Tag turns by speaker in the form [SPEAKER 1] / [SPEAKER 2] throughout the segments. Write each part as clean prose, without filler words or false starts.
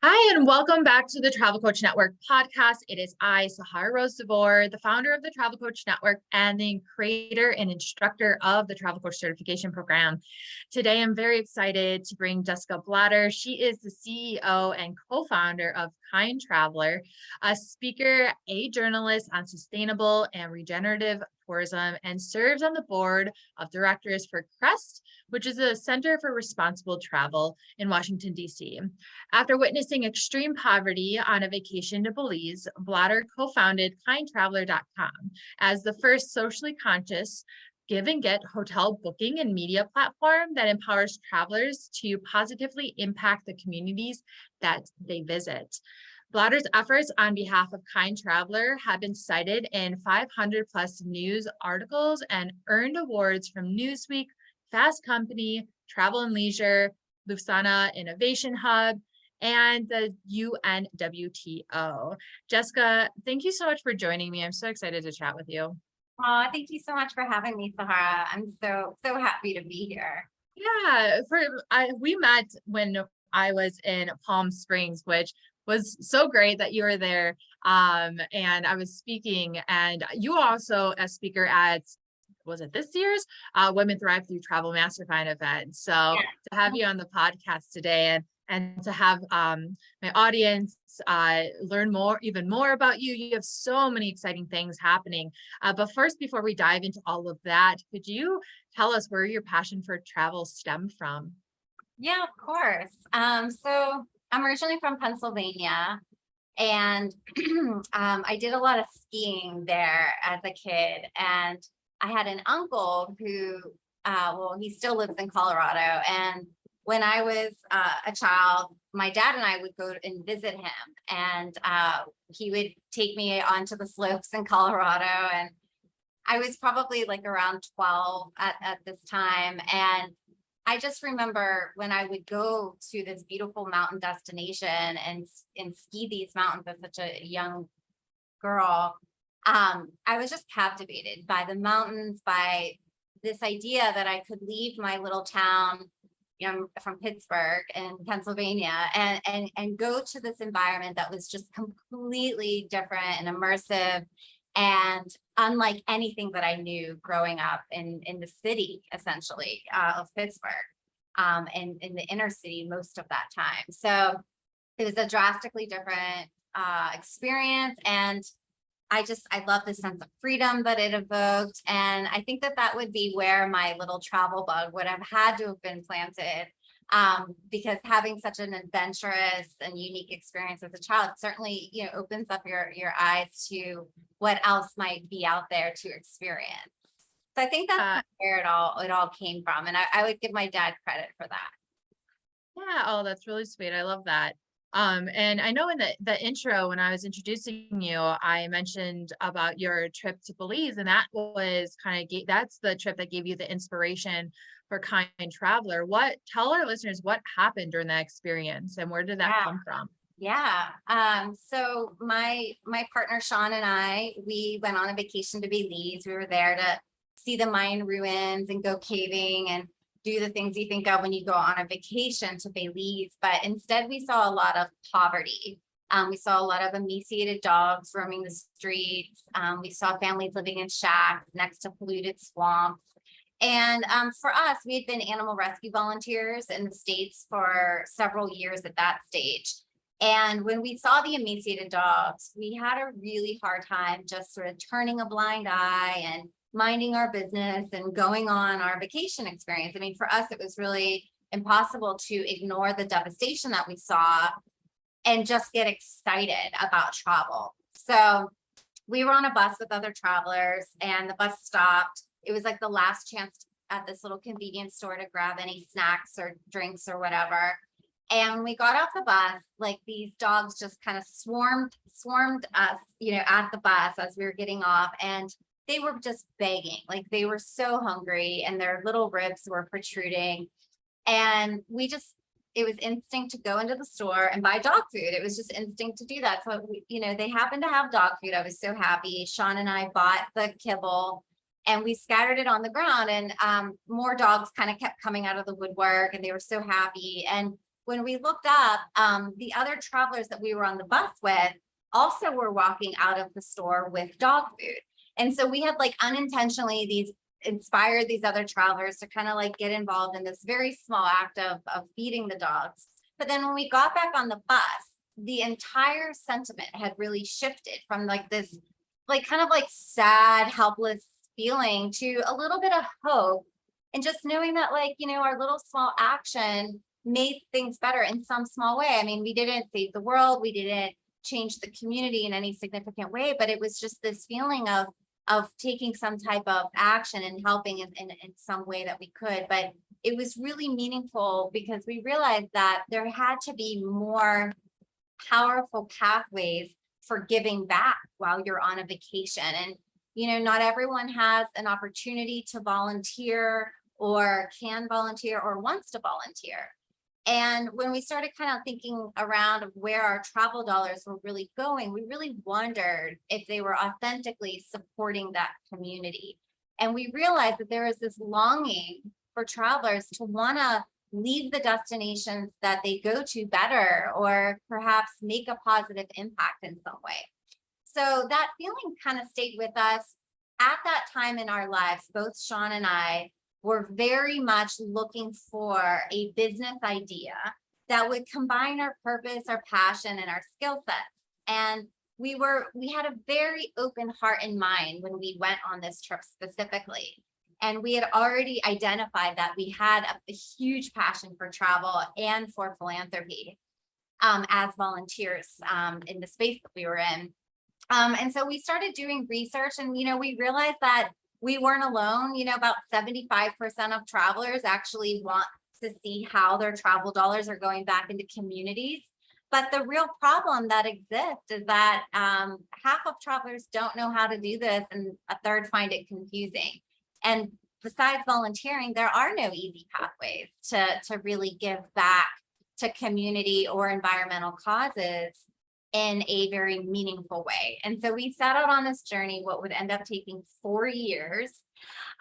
[SPEAKER 1] Hi, and welcome back to the Travel Coach Network podcast. It is I, Sahara Rose DeVore, the founder of the Travel Coach Network and the creator and instructor of the Travel Coach Certification Program. Today, I'm very excited to bring Jessica Blotter. She is the CEO and co-founder of Kind Traveler, a speaker, a journalist on sustainable and regenerative tourism, and serves on the board of directors for CREST, which is a Center for Responsible Travel in Washington, D.C. After witnessing extreme poverty on a vacation to Belize, Blotter co-founded kindtraveler.com as the first socially conscious give and get hotel booking and media platform that empowers travelers to positively impact the communities that they visit. Blotter's efforts on behalf of Kind Traveler have been cited in 500 plus news articles and earned awards from Newsweek, Fast Company, Travel and Leisure, Lusana Innovation Hub, and the UNWTO. Jessica, thank you so much for joining me. I'm so excited to chat with you.
[SPEAKER 2] Oh, thank you so much for having me, Sahara. I'm so happy to be here.
[SPEAKER 1] Yeah, we met when I was in Palm Springs, which was so great that you were there. And I was speaking, and you also a speaker at, was it this year's Women Thrive Through Travel Mastermind event. So to have you on the podcast today and to have my audience learn even more about you. You have so many exciting things happening. But first, before we dive into all of that, could you tell us where your passion for travel stemmed from?
[SPEAKER 2] Yeah, of course. So I'm originally from Pennsylvania, and I did a lot of skiing there as a kid. And I had an uncle who, he still lives in Colorado. And when I was a child, my dad and I would go and visit him, and he would take me onto the slopes in Colorado. And I was probably like around 12 at this time. And I just remember when I would go to this beautiful mountain destination and ski these mountains as such a young girl, I was just captivated by the mountains, by this idea that I could leave my little town. You know, I'm from Pittsburgh in Pennsylvania, and go to this environment that was just completely different and immersive and unlike anything that I knew growing up in the city, essentially, of Pittsburgh, and in the inner city most of that time. So it was a drastically different experience, and I love the sense of freedom that it evoked. And I think that would be where my little travel bug would have had to have been planted, because having such an adventurous and unique experience as a child certainly, opens up your eyes to what else might be out there to experience. So I think that's where it all came from. And I would give my dad credit for that.
[SPEAKER 1] Yeah, oh, that's really sweet. I love that. And I know in the intro, when I was introducing you, I mentioned about your trip to Belize, and that was that's the trip that gave you the inspiration for Kind Traveler. Tell our listeners what happened during that experience and where did that come from?
[SPEAKER 2] Yeah. So my partner Sean and I, we went on a vacation to Belize. We were there to see the Mayan ruins and go caving and do the things you think of when you go on a vacation to Belize. But instead, we saw a lot of poverty. We saw a lot of emaciated dogs roaming the streets. We saw families living in shacks next to polluted swamps. And for us, we had been animal rescue volunteers in the States for several years at that stage. And when we saw the emaciated dogs, we had a really hard time just sort of turning a blind eye and minding our business and going on our vacation experience. I mean, for us, it was really impossible to ignore the devastation that we saw and just get excited about travel. So we were on a bus with other travelers, and the bus stopped. It was like the last chance at this little convenience store to grab any snacks or drinks or whatever. And when we got off the bus, like these dogs just kind of swarmed us, at the bus as we were getting off. And they were just begging, like they were so hungry and their little ribs were protruding. And it was instinct to go into the store and buy dog food. It was just instinct to do that. So, they happened to have dog food. I was so happy. Sean and I bought the kibble and we scattered it on the ground, and more dogs kind of kept coming out of the woodwork, and they were so happy. And when we looked up, the other travelers that we were on the bus with also were walking out of the store with dog food. And so we had like unintentionally inspired these other travelers to kind of like get involved in this very small act of feeding the dogs. But then when we got back on the bus, the entire sentiment had really shifted from like this, like kind of like sad, helpless feeling to a little bit of hope. And just knowing that like, our little small action made things better in some small way. I mean, we didn't save the world, we didn't change the community in any significant way, but it was just this feeling of taking some type of action and helping in some way that we could. But it was really meaningful because we realized that there had to be more powerful pathways for giving back while you're on a vacation. And, not everyone has an opportunity to volunteer or can volunteer or wants to volunteer. And when we started kind of thinking around of where our travel dollars were really going, we really wondered if they were authentically supporting that community. And we realized that there is this longing for travelers to want to leave the destinations that they go to better, or perhaps make a positive impact in some way. So that feeling kind of stayed with us. At that time in our lives, both Sean and I were very much looking for a business idea that would combine our purpose, our passion, and our skill sets. And we had a very open heart and mind when we went on this trip specifically. And we had already identified that we had a huge passion for travel and for philanthropy as volunteers in the space that we were in. And so we started doing research, and, we realized that we weren't alone. About 75% of travelers actually want to see how their travel dollars are going back into communities. But the real problem that exists is that half of travelers don't know how to do this, and a third find it confusing. And besides volunteering, there are no easy pathways to really give back to community or environmental causes in a very meaningful way. And so we set out on this journey, what would end up taking 4 years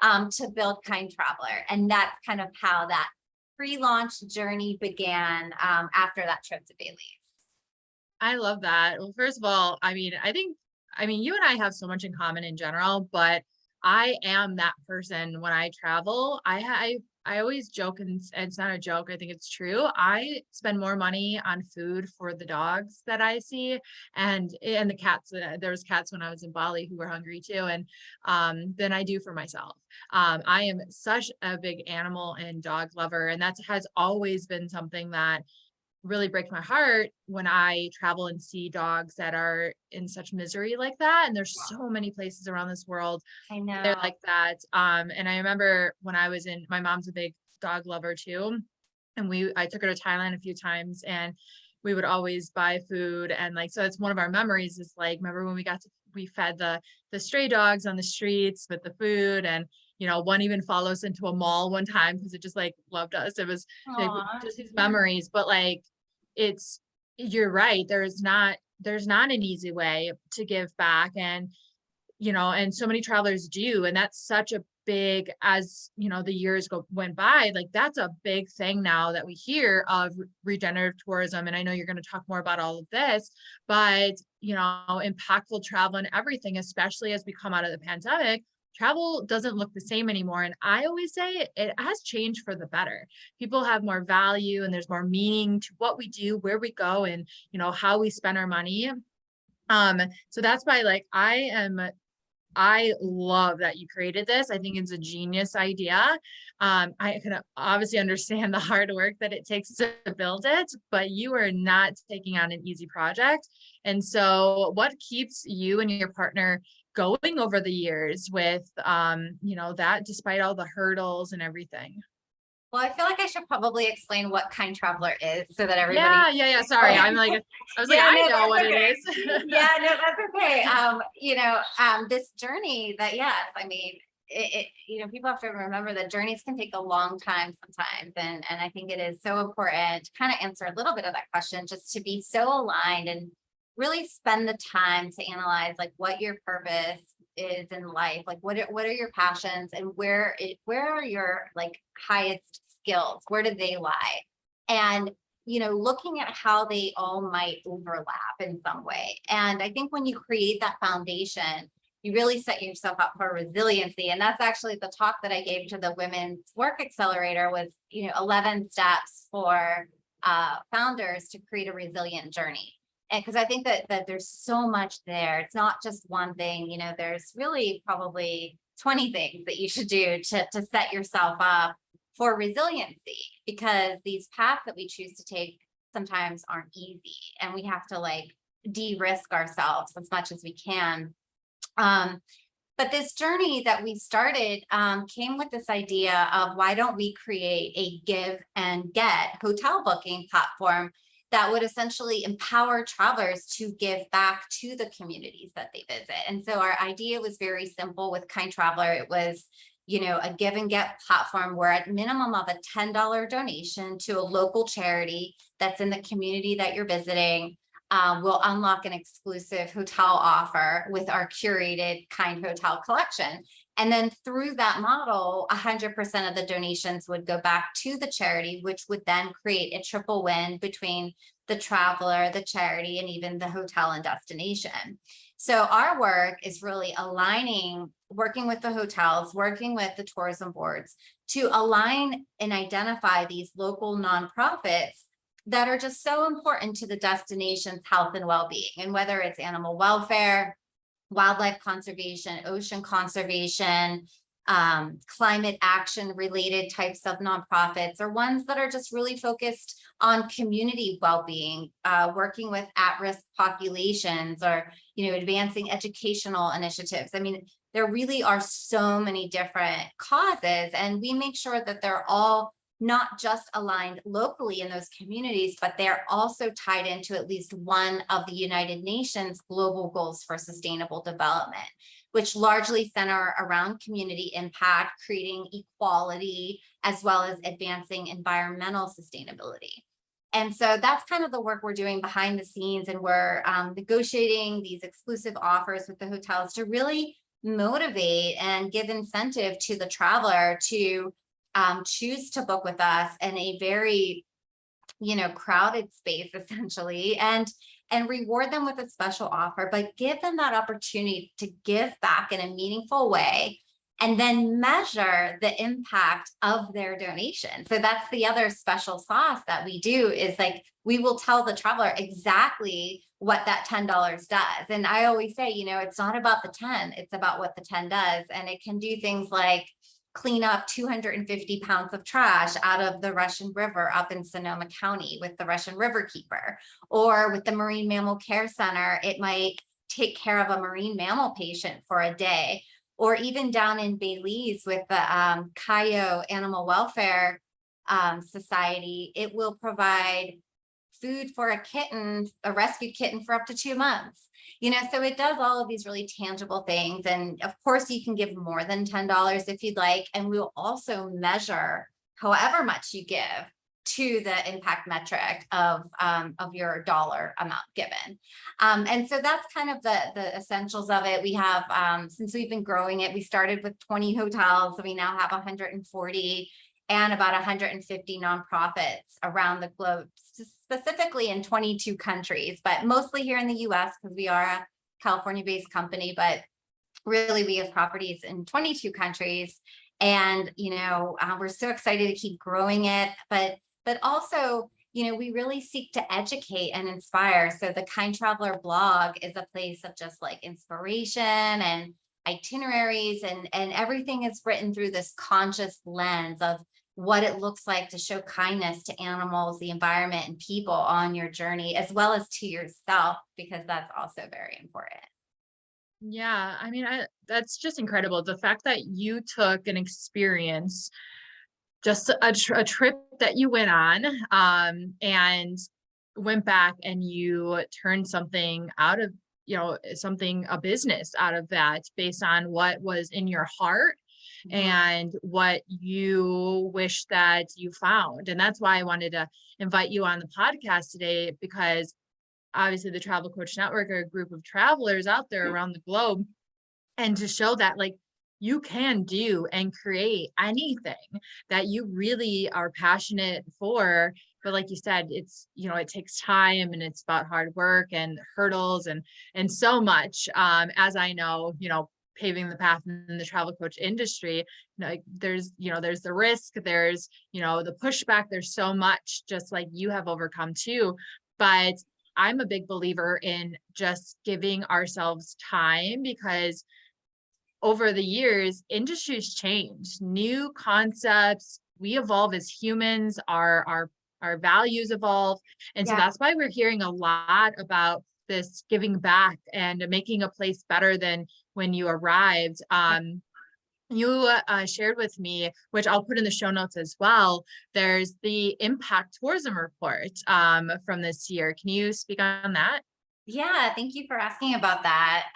[SPEAKER 2] to build Kind Traveler. And that's kind of how that pre-launch journey began after that trip to Bailey's.
[SPEAKER 1] I love that. Well, first of all, I mean, you and I have so much in common in general, but I am that person when I travel. I always joke, and it's not a joke, I think it's true. I spend more money on food for the dogs that I see and the cats. There was cats when I was in Bali who were hungry too, and than I do for myself. I am such a big animal and dog lover, and that has always been something that really breaks my heart when I travel and see dogs that are in such misery like that. And there's so many places around this world
[SPEAKER 2] I know.
[SPEAKER 1] they're like that. And I remember when I was my mom's a big dog lover too. And I took her to Thailand a few times, and we would always buy food. And like, so it's one of our memories is like, remember when we fed the stray dogs on the streets with the food, and one even followed us into a mall one time because it just like loved us. It was like just these memories, but like, you're right. There's not an easy way to give back. And, and so many travelers do. And that's such a big, as the years went by, like that's a big thing now that we hear of regenerative tourism. And I know you're going to talk more about all of this, but, impactful travel and everything, especially as we come out of the pandemic, travel doesn't look the same anymore. And I always say it has changed for the better. People have more value, and there's more meaning to what we do, where we go, and, how we spend our money. So that's why, like, I love that you created this. I think it's a genius idea. I can obviously understand the hard work that it takes to build it, but you are not taking on an easy project. And so what keeps you and your partner going over the years with, that despite all the hurdles and everything?
[SPEAKER 2] Well, I feel like I should probably explain what Kind Traveler is so that everybody.
[SPEAKER 1] Yeah. Sorry. I know what it is.
[SPEAKER 2] Yeah, no, that's okay. This journey that, yes, I mean, people have to remember that journeys can take a long time sometimes. And I think it is so important to kind of answer a little bit of that question, just to be so aligned and really spend the time to analyze like what your purpose is in life, like what are your passions, and where are your like highest skills, where do they lie? And looking at how they all might overlap in some way. And I think when you create that foundation, you really set yourself up for resiliency. And that's actually the talk that I gave to the Women's Work Accelerator was, 11 steps for founders to create a resilient journey. And because I think that there's so much there. It's not just one thing, there's really probably 20 things that you should do to set yourself up for resiliency, because these paths that we choose to take sometimes aren't easy, and we have to like de-risk ourselves as much as we can. But this journey that we started came with this idea of, why don't we create a give and get hotel booking platform that would essentially empower travelers to give back to the communities that they visit. And so our idea was very simple with Kind Traveler. It was, a give and get platform where at minimum of a $10 donation to a local charity that's in the community that you're visiting, will unlock an exclusive hotel offer with our curated Kind Hotel collection. And then through that model, 100% of the donations would go back to the charity, which would then create a triple win between the traveler, the charity, and even the hotel and destination. So our work is really working with the hotels, working with the tourism boards to align and identify these local nonprofits that are just so important to the destination's health and well-being. And whether it's animal welfare, wildlife conservation, ocean conservation, climate action related types of nonprofits, or ones that are just really focused on community well-being, working with at-risk populations, or advancing educational initiatives. I mean, there really are so many different causes, and we make sure that they're all not just aligned locally in those communities, but they're also tied into at least one of the United Nations global goals for sustainable development, which largely center around community impact, creating equality, as well as advancing environmental sustainability. And so that's kind of the work we're doing behind the scenes. And we're negotiating these exclusive offers with the hotels to really motivate and give incentive to the traveler to choose to book with us in a very, crowded space, essentially, and reward them with a special offer, but give them that opportunity to give back in a meaningful way, and then measure the impact of their donation. So that's the other special sauce that we do, is like, we will tell the traveler exactly what that $10 does. And I always say, it's not about the 10, it's about what the 10 does. And it can do things like clean up 250 pounds of trash out of the Russian River up in Sonoma County with the Russian River Keeper, or with the Marine Mammal Care Center, it might take care of a marine mammal patient for a day, or even down in Belize with the Cayo Animal Welfare Society, it will provide food for a rescued kitten for up to 2 months. So it does all of these really tangible things. And of course, you can give more than $10 if you'd like. And we'll also measure however much you give to the impact metric of your dollar amount given. And so that's kind of the essentials of it. We have, since we've been growing it, we started with 20 hotels. So we now have 140 and about 150 nonprofits around the globe, specifically in 22 countries, but mostly here in the US, because we are a California-based company, but really we have properties in 22 countries. And, we're so excited to keep growing it, but also, we really seek to educate and inspire. So the Kind Traveler blog is a place of just like inspiration and itineraries, and everything is written through this conscious lens of what it looks like to show kindness to animals, the environment, and people on your journey, as well as to yourself, because that's also very important.
[SPEAKER 1] Yeah, I mean, that's just incredible. The fact that you took an experience, just a trip that you went on, and went back and you turned something out of, a business out of that, based on what was in your heart and what you wish that you found. And that's why I wanted to invite you on the podcast today, because obviously the Travel Coach Network are a group of travelers out there around the globe, and to show that like you can do and create anything that you really are passionate for, but like you said, it's, it takes time and it's about hard work and hurdles and so much. As I know, paving the path in the travel coach industry, like there's the risk, there's, the pushback, there's so much just like you have overcome too. But I'm a big believer in just giving ourselves time, because over the years, industries change, new concepts, we evolve as humans, our values evolve. And so
[SPEAKER 2] Yeah.
[SPEAKER 1] that's why we're hearing a lot about this giving back and making a place better than when you arrived. You shared with me, which I'll put in the show notes as well. There's the impact tourism report from this year. Can you speak on that?
[SPEAKER 2] Yeah, thank you for asking about that.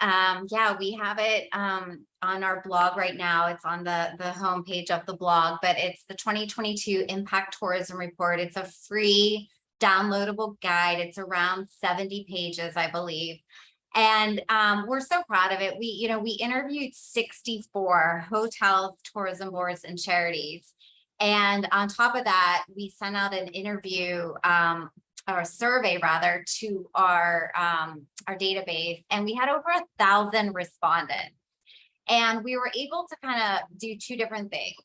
[SPEAKER 2] Yeah, we have it on our blog right now. It's on the homepage of the blog, but it's the 2022 Impact Tourism Report. It's a free downloadable guide. It's around 70 pages, I believe. And we're so proud of it. We interviewed 64 hotels, tourism boards, and charities. And on top of that, we sent out an interview or a survey rather to our database, and we had over 1,000 respondents. And we were able to kind of do two different things.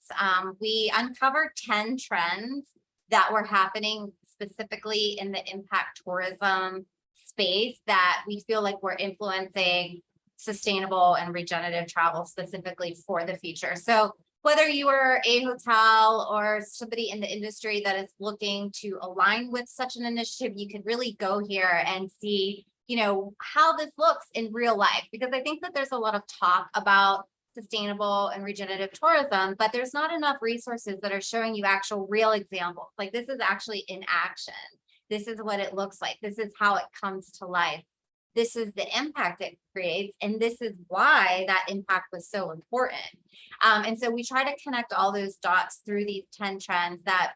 [SPEAKER 2] We uncovered 10 trends that were happening specifically in the impact tourism space that we feel like we're influencing sustainable and regenerative travel specifically for the future. So whether you are a hotel or somebody in the industry that is looking to align with such an initiative, you can really go here and see, how this looks in real life. Because I think that there's a lot of talk about sustainable and regenerative tourism, but there's not enough resources that are showing you actual real examples. Like this is actually in action. This is what it looks like. This is how it comes to life. This is the impact it creates. And this is why that impact was so important. And so we try to connect all those dots through these 10 trends that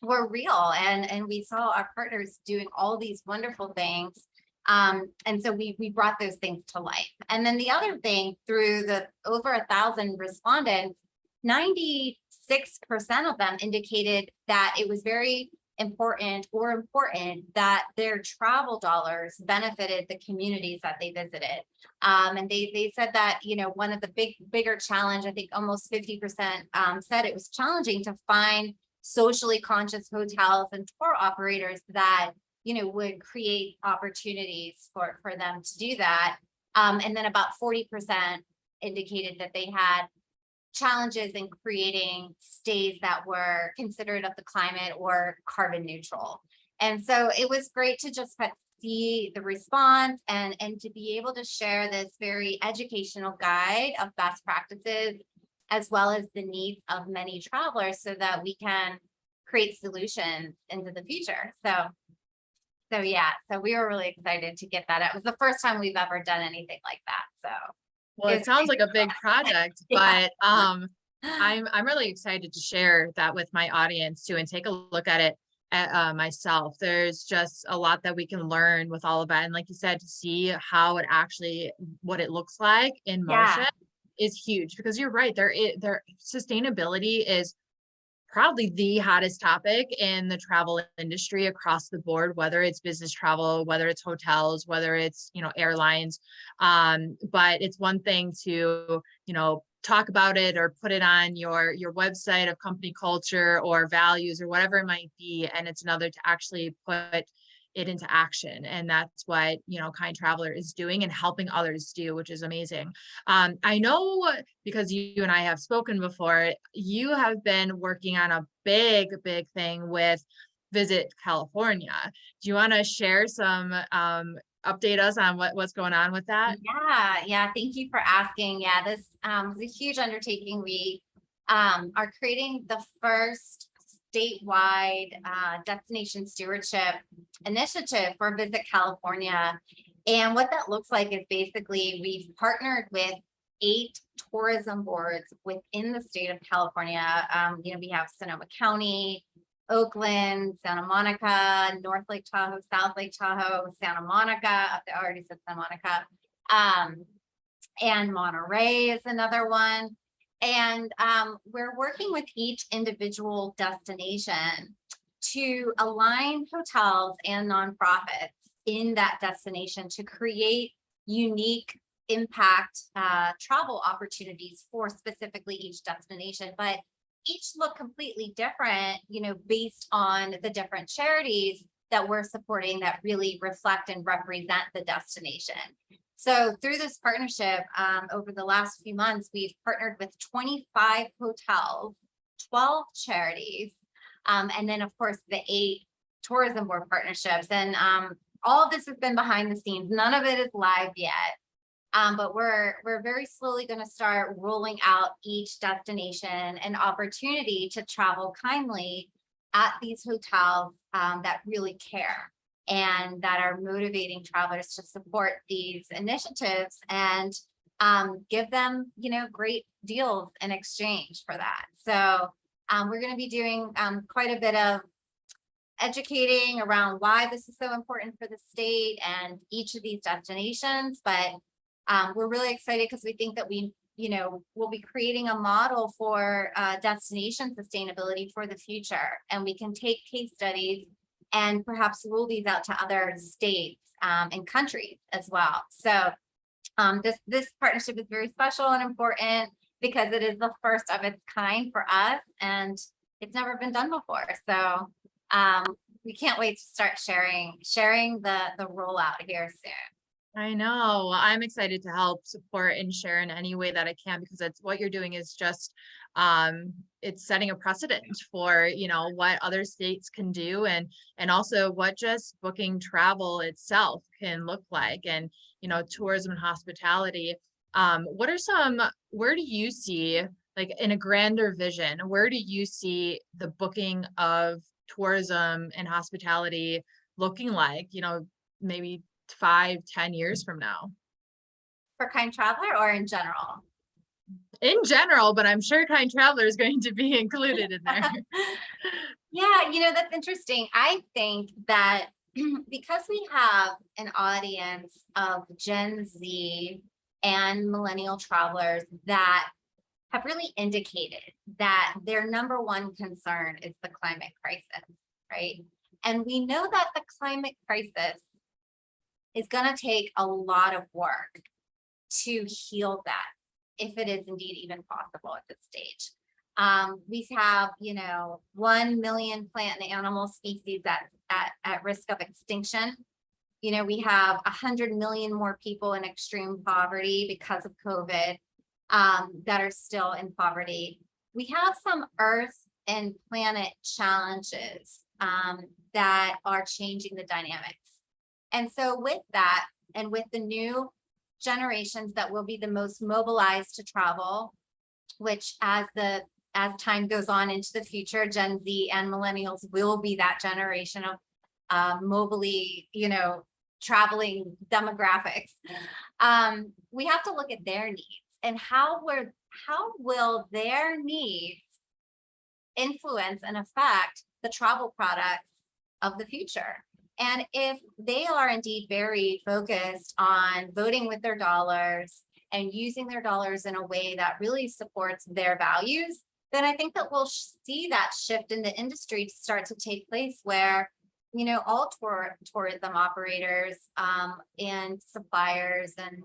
[SPEAKER 2] were real. And we saw our partners doing all these wonderful things. And so we brought those things to life. And then the other thing, through the over 1,000 respondents, 96% of them indicated that it was very important that their travel dollars benefited the communities that they visited. And they said that, one of the bigger challenge, I think almost 50% said it was challenging to find socially conscious hotels and tour operators that, would create opportunities for them to do that. And then about 40% indicated that they had challenges in creating stays that were considerate of the climate or carbon neutral. And so it was great to just see the response and to be able to share this very educational guide of best practices, as well as the needs of many travelers, so that we can create solutions into the future. So yeah, so we were really excited to get that. It was the first time we've ever done anything like that. So
[SPEAKER 1] Well, it sounds like a big project,
[SPEAKER 2] yeah.
[SPEAKER 1] but I'm really excited to share that with my audience too, and take a look at it myself. There's just a lot that we can learn with all of that, and like you said, to see how it actually, what it looks like in motion is huge. Because you're right, there sustainability is probably the hottest topic in the travel industry across the board, whether it's business travel, whether it's hotels, whether it's, airlines. But it's one thing to, talk about it or put it on your website of company culture or values or whatever it might be. And it's another to actually put it into action. And that's what, Kind Traveler is doing and helping others do, which is amazing. I know, because you and I have spoken before, you have been working on a big thing with Visit California. Do you want to share some, update us on what's going on with that?
[SPEAKER 2] Yeah. Thank you for asking. Yeah, this was a huge undertaking. We are creating the first statewide destination stewardship initiative for Visit California. And what that looks like is basically we've partnered with 8 tourism boards within the state of California. We have Sonoma County, Oakland, Santa Monica, North Lake Tahoe, South Lake Tahoe, Santa Monica, I already said Santa Monica, and Monterey is another one. And we're working with each individual destination to align hotels and nonprofits in that destination to create unique impact travel opportunities for specifically each destination, but each look completely different, based on the different charities that we're supporting that really reflect and represent the destination. So through this partnership, over the last few months, we've partnered with 25 hotels, 12 charities, and then of course the 8 tourism board partnerships. And all of this has been behind the scenes. None of it is live yet. But we're very slowly going to start rolling out each destination and opportunity to travel kindly at these hotels that really care and that are motivating travelers to support these initiatives and give them, great deals in exchange for that. So we're going to be doing quite a bit of educating around why this is so important for the state and each of these destinations, but we're really excited because we think that we'll be creating a model for destination sustainability for the future. And we can take case studies and perhaps roll these out to other states and countries as well. So this partnership is very special and important because it is the first of its kind for us and it's never been done before. So we can't wait to start sharing the rollout here soon.
[SPEAKER 1] I know. I'm excited to help support and share in any way that I can, because it's what you're doing is just it's setting a precedent for, what other states can do and also what just booking travel itself can look like, and tourism and hospitality. Where do you see, like in a grander vision, where do you see the booking of tourism and hospitality looking like, maybe 5-10 years from now?
[SPEAKER 2] For Kind Traveler or in general?
[SPEAKER 1] In general, but I'm sure Kind Traveler is going to be included in there.
[SPEAKER 2] Yeah, that's interesting. I think that because we have an audience of Gen Z and millennial travelers that have really indicated that their number one concern is the climate crisis, right? And we know that the climate crisis is going to take a lot of work to heal that, if it is indeed even possible at this stage. We have, 1 million plant and animal species at risk of extinction. We have 100 million more people in extreme poverty because of COVID that are still in poverty. We have some earth and planet challenges that are changing the dynamics. And so with that, and with the new generations that will be the most mobilized to travel, which as time goes on into the future, Gen Z and millennials will be that generation of mobily, traveling demographics. We have to look at their needs and how will their needs influence and affect the travel products of the future. And if they are indeed very focused on voting with their dollars and using their dollars in a way that really supports their values, then I think that we'll see that shift in the industry to start to take place where, all tourism operators and suppliers and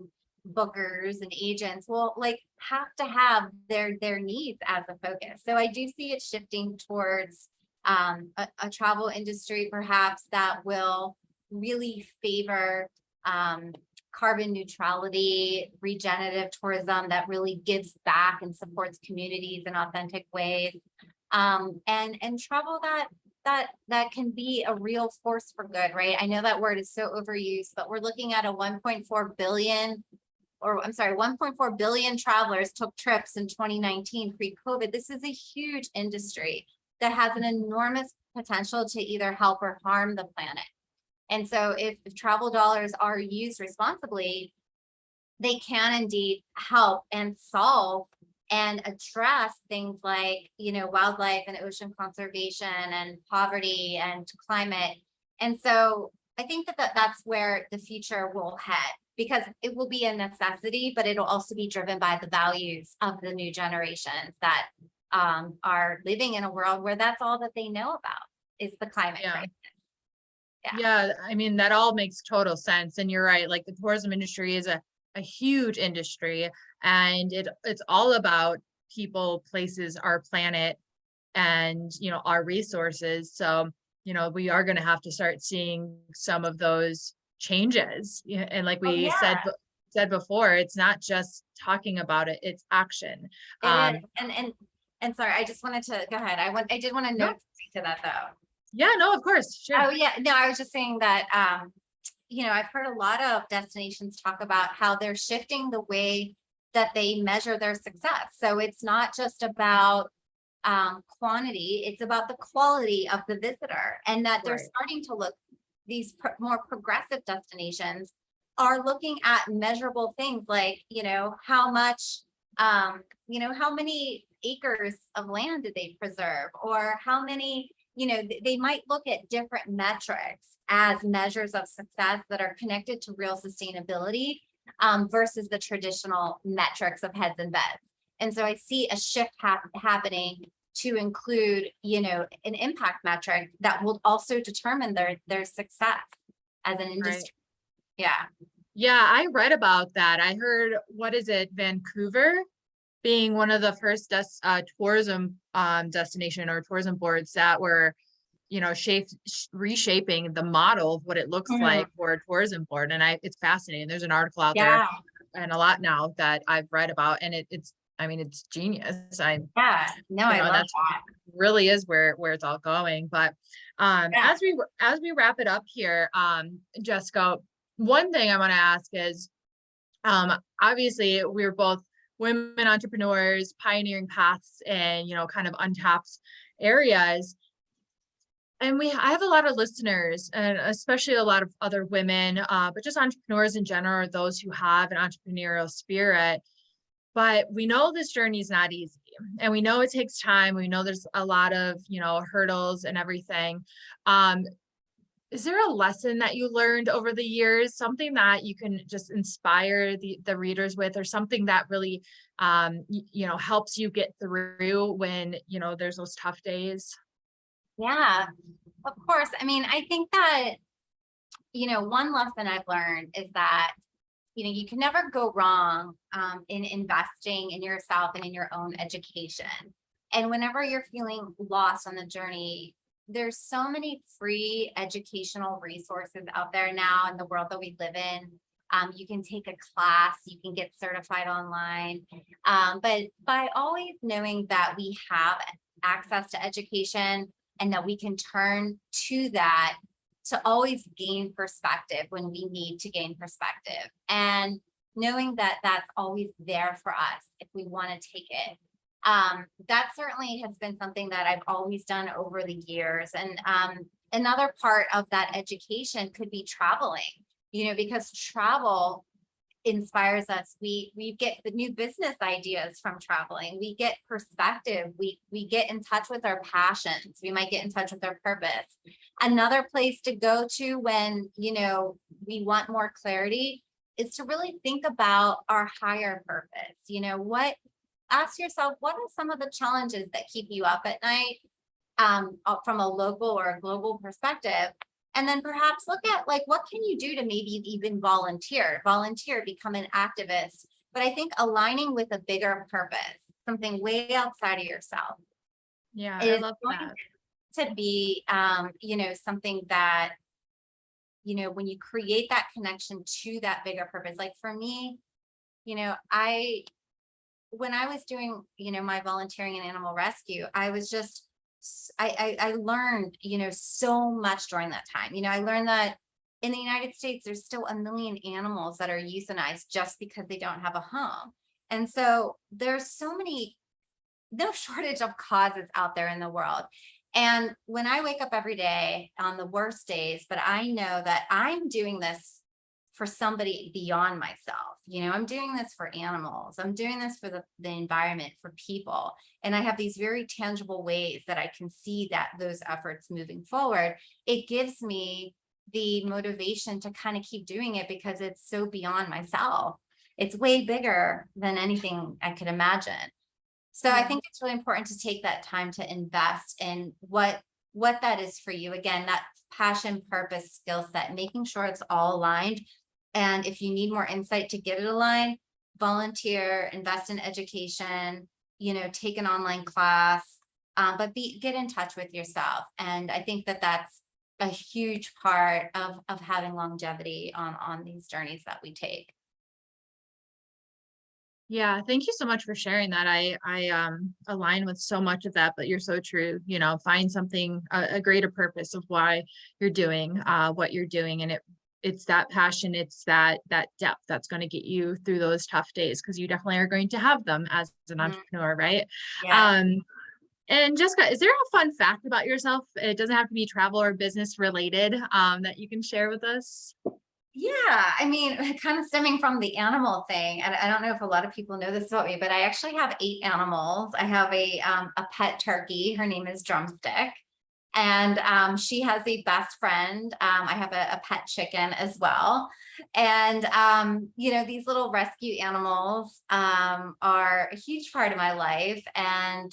[SPEAKER 2] bookers and agents will have to have their needs as a focus. So I do see it shifting towards a travel industry perhaps that will really favor carbon neutrality, regenerative tourism that really gives back and supports communities in authentic ways, and travel that can be a real force for good, right? I know that word is so overused, but we're looking at a 1.4 billion travelers took trips in 2019 pre-COVID. This is a huge industry that has an enormous potential to either help or harm the planet. And so if travel dollars are used responsibly, they can indeed help and solve and address things like, wildlife and ocean conservation and poverty and climate. And so I think that's where the future will head, because it will be a necessity, but it'll also be driven by the values of the new generations that are living in a world where that's all that they know about. is the climate
[SPEAKER 1] Yeah.
[SPEAKER 2] crisis. Yeah.
[SPEAKER 1] Yeah, I mean, that all makes total sense. And you're right, like the tourism industry is a huge industry, and it's all about people, places, our planet, and our resources. So, we are going to have to start seeing some of those changes. Yeah, and like
[SPEAKER 2] Oh
[SPEAKER 1] we
[SPEAKER 2] yeah,
[SPEAKER 1] said before, it's not just talking about it, it's action.
[SPEAKER 2] it is.
[SPEAKER 1] Um,
[SPEAKER 2] And sorry, I just wanted to go ahead. I did want to
[SPEAKER 1] no,
[SPEAKER 2] note to that though.
[SPEAKER 1] yeah, no, of course, sure.
[SPEAKER 2] Oh yeah, no, I was just saying that I've heard a lot of destinations talk about how they're shifting the way that they measure their success. So it's not just about quantity, it's about the quality of the visitor, and that they're
[SPEAKER 1] Right.
[SPEAKER 2] starting to look, these more progressive destinations are looking at measurable things like, how much, how many acres of land did they preserve, or how many, they might look at different metrics as measures of success that are connected to real sustainability, versus the traditional metrics of heads and beds. And so I see a shift happening to include, an impact metric that will also determine their success as an
[SPEAKER 1] Right.
[SPEAKER 2] industry. Yeah.
[SPEAKER 1] Yeah, I read about that. I heard, what is it, Vancouver being one of the first tourism destination or tourism boards that were, reshaping the model of what it looks
[SPEAKER 2] Mhm.
[SPEAKER 1] like for a tourism board. And it's fascinating. There's an article out there
[SPEAKER 2] Yeah.
[SPEAKER 1] and a lot now that I've read about, and I mean, it's genius.
[SPEAKER 2] Yeah. No, I love
[SPEAKER 1] That's
[SPEAKER 2] that.
[SPEAKER 1] really is where it's all going. But
[SPEAKER 2] Yeah.
[SPEAKER 1] as we wrap it up here, Jessica, one thing I want to ask is, obviously we're both women entrepreneurs pioneering paths and kind of untapped areas, and I have a lot of listeners, and especially a lot of other women, but just entrepreneurs in general, or those who have an entrepreneurial spirit. But we know this journey is not easy, and we know it takes time. We know there's a lot of hurdles and everything. um is there a lesson that you learned over the years, something that you can just inspire the readers with, or something that really helps you get through when there's those tough days?
[SPEAKER 2] Yeah. Of course. I mean, I think that, one lesson I've learned is that, you can never go wrong in investing in yourself and in your own education. And whenever you're feeling lost on the journey, there's so many free educational resources out there now in the world that we live in. You can take a class, you can get certified online. But by always knowing that we have access to education and that we can turn to that to always gain perspective when we need to gain perspective, and knowing that that's always there for us if we want to take it. That certainly has been something that I've always done over the years. And another part of that education could be traveling, because travel inspires us. We get the new business ideas from traveling. We get perspective. We get in touch with our passions. We might get in touch with our purpose. Another place to go to when we want more clarity is to really think about our higher purpose. Ask yourself, what are some of the challenges that keep you up at night, from a local or a global perspective? And then perhaps look at, like, what can you do to maybe even volunteer, become an activist. But I think aligning with a bigger purpose, something way outside of yourself,
[SPEAKER 1] Yeah, I
[SPEAKER 2] is
[SPEAKER 1] love
[SPEAKER 2] going
[SPEAKER 1] that.
[SPEAKER 2] to be, something that, when you create that connection to that bigger purpose. Like for me, when I was doing, my volunteering in animal rescue, I was just, I learned, so much during that time. I learned that in the United States, there's still a million animals that are euthanized just because they don't have a home. And so there's no shortage of causes out there in the world. And when I wake up every day on the worst days, but I know that I'm doing this for somebody beyond myself. I'm doing this for animals. I'm doing this for the environment, for people. And I have these very tangible ways that I can see that those efforts moving forward. It gives me the motivation to kind of keep doing it because it's so beyond myself. It's way bigger than anything I could imagine. So I
[SPEAKER 1] Yeah.
[SPEAKER 2] think it's really important to take that time to invest in what what that is for you. Again, that passion, purpose, skill set, making sure it's all aligned. And if you need more insight to get it aligned, volunteer, invest in education, take an online class, but get in touch with yourself. And I think that that's a huge part of having longevity on these journeys that we take.
[SPEAKER 1] Yeah, thank you so much for sharing that. I align with so much of that, but you're so true. Find something, a greater purpose of why you're doing what you're doing, and it's that passion, it's that depth that's going to get you through those tough days, because you definitely are going to have them as an
[SPEAKER 2] Mhm.
[SPEAKER 1] entrepreneur, right?
[SPEAKER 2] Yeah.
[SPEAKER 1] Um, and Jessica, is there a fun fact about yourself? It doesn't have to be travel or business related, that you can share with us.
[SPEAKER 2] Yeah, I mean, kind of stemming from the animal thing, and I don't know if a lot of people know this about me, but I actually have 8 animals. I have a pet turkey. Her name is Drumstick, and she has a best friend. I have a pet chicken as well, and these little rescue animals are a huge part of my life. And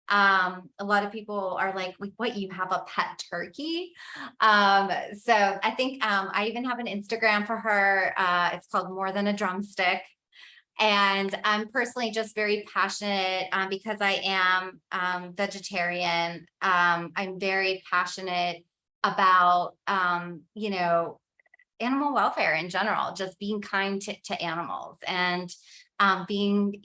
[SPEAKER 2] a lot of people are like, what, you have a pet turkey? So I think I even have an Instagram for her. It's called More Than a Drumstick. And I'm personally just very passionate because I am vegetarian. I'm very passionate about, animal welfare in general, just being kind to animals, and being,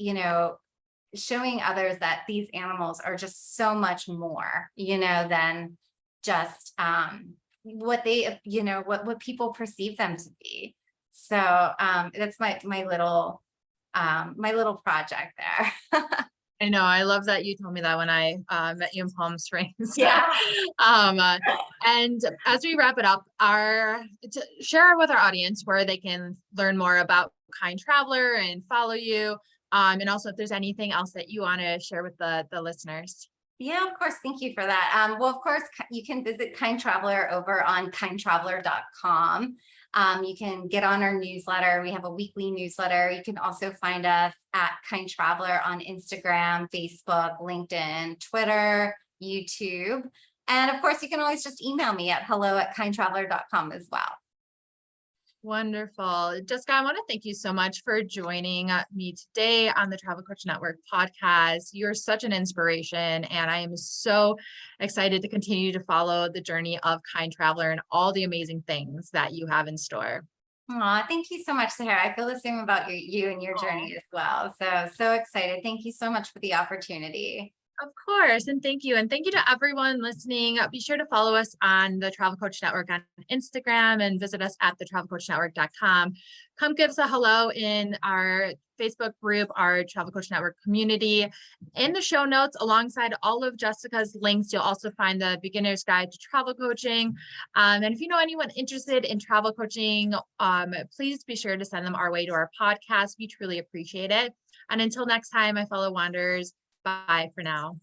[SPEAKER 2] showing others that these animals are just so much more, than just what they, what people perceive them to be. So that's my little project there.
[SPEAKER 1] I know. I love that you told me that when I met you in Palm Springs.
[SPEAKER 2] Yeah.
[SPEAKER 1] um, and as we wrap it up, to share with our audience where they can learn more about Kind Traveler and follow you. And also if there's anything else that you want to share with the listeners.
[SPEAKER 2] Yeah, of course. Thank you for that. Well, of course, you can visit Kind Traveler over on kindtraveler.com. You can get on our newsletter. We have a weekly newsletter. You can also find us at Kind Traveler on Instagram, Facebook, LinkedIn, Twitter, YouTube. And of course, you can always just email me at hello@kindtraveler.com as well.
[SPEAKER 1] Wonderful. Jessica, I want to thank you so much for joining me today on the Travel Coach Network podcast. You're such an inspiration, and I am so excited to continue to follow the journey of Kind Traveler and all the amazing things that you have in store.
[SPEAKER 2] Aw, thank you so much, Sarah. I feel the same about you and your journey as well. So excited. Thank you so much for the opportunity.
[SPEAKER 1] Of course. And thank you. And thank you to everyone listening. Be sure to follow us on the Travel Coach Network on Instagram and visit us at thetravelcoachnetwork.com. Come give us a hello in our Facebook group, our Travel Coach Network community. In the show notes, alongside all of Jessica's links, you'll also find the Beginner's Guide to Travel Coaching. And if you know anyone interested in travel coaching, please be sure to send them our way to our podcast. We truly appreciate it. And until next time, my fellow wanderers, bye for now.